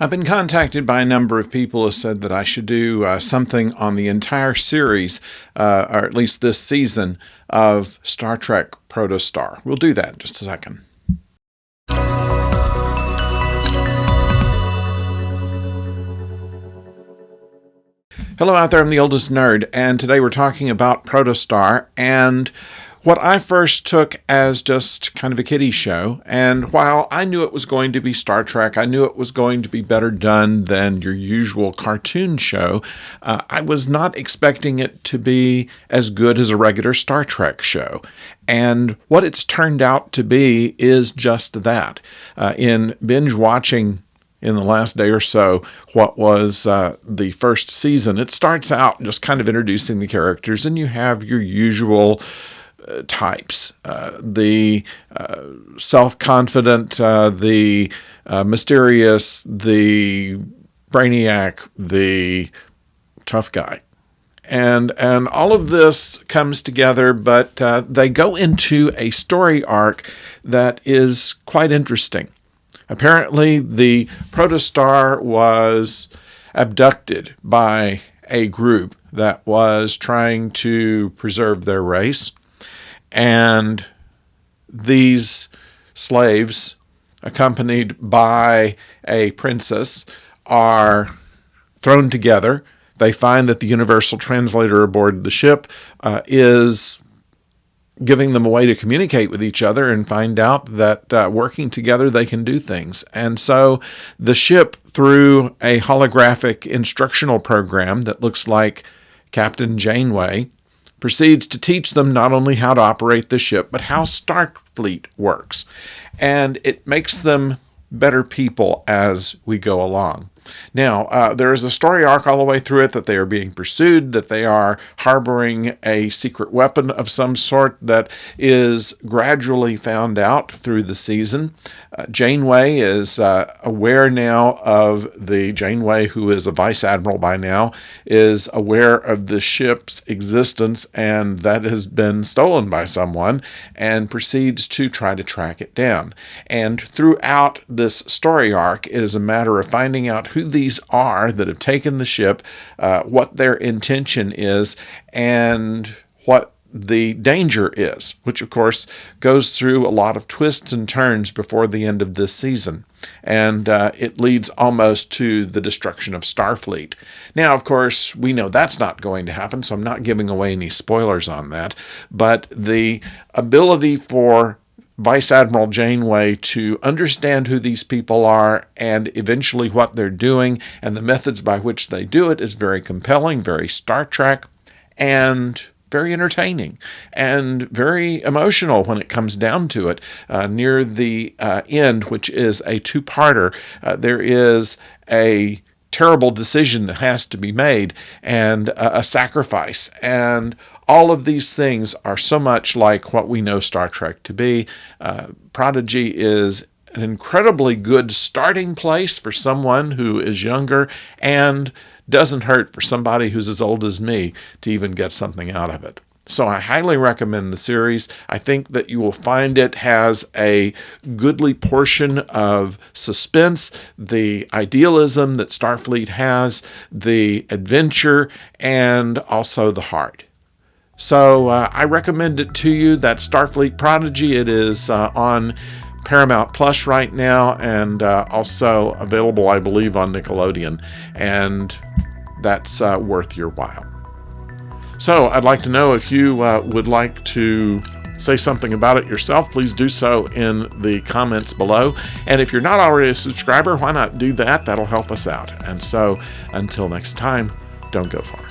I've been contacted by a number of people who said that I should do something on the entire series, or at least this season, of Star Trek Protostar. We'll do that in just a second. Hello out there, I'm the oldest nerd, and today we're talking about Protostar and what I first took as just kind of a kiddie show. And while I knew it was going to be Star Trek, I knew it was going to be better done than your usual cartoon show, I was not expecting it to be as good as a regular Star Trek show. And what it's turned out to be is just that. In binge watching in the last day or so what was the first season, it starts out just kind of introducing the characters, and you have your usual types, the self-confident, the mysterious, the brainiac, the tough guy. And all of this comes together, but they go into a story arc that is quite interesting. Apparently, the Protostar was abducted by a group that was trying to preserve their race. And these slaves, accompanied by a princess, are thrown together. They find that the universal translator aboard the ship is giving them a way to communicate with each other, and find out that working together they can do things. And so the ship, through a holographic instructional program that looks like Captain Janeway, proceeds to teach them not only how to operate the ship, but how Starfleet works. And it makes them better people as we go along. Now, there is a story arc all the way through it that they are being pursued, that they are harboring a secret weapon of some sort that is gradually found out through the season. Janeway is aware now of Janeway, who is a vice admiral by now, is aware of the ship's existence and that has been stolen by someone, and proceeds to try to track it down. And throughout this story arc, it is a matter of finding out who these are that have taken the ship, what their intention is, and what the danger is, which of course goes through a lot of twists and turns before the end of this season. And it leads almost to the destruction of Starfleet. Now, of course, we know that's not going to happen, so I'm not giving away any spoilers on that. But the ability for Vice Admiral Janeway to understand who these people are and eventually what they're doing and the methods by which they do it is very compelling, very Star Trek, and very entertaining and very emotional when it comes down to it. Near the end, which is a two-parter, there is a terrible decision that has to be made, and a sacrifice. And all of these things are so much like what we know Star Trek to be. Prodigy is an incredibly good starting place for someone who is younger, and doesn't hurt for somebody who's as old as me to even get something out of it. So I highly recommend the series. I think that you will find it has a goodly portion of suspense, the idealism that Starfleet has, the adventure, and also the heart. So I recommend it to you. That's Starfleet Prodigy. It is on Paramount Plus right now, and also available, I believe, on Nickelodeon. And that's worth your while. So I'd like to know if you would like to say something about it yourself. Please do so in the comments below. And if you're not already a subscriber, why not do that? That'll help us out. And so until next time, don't go far.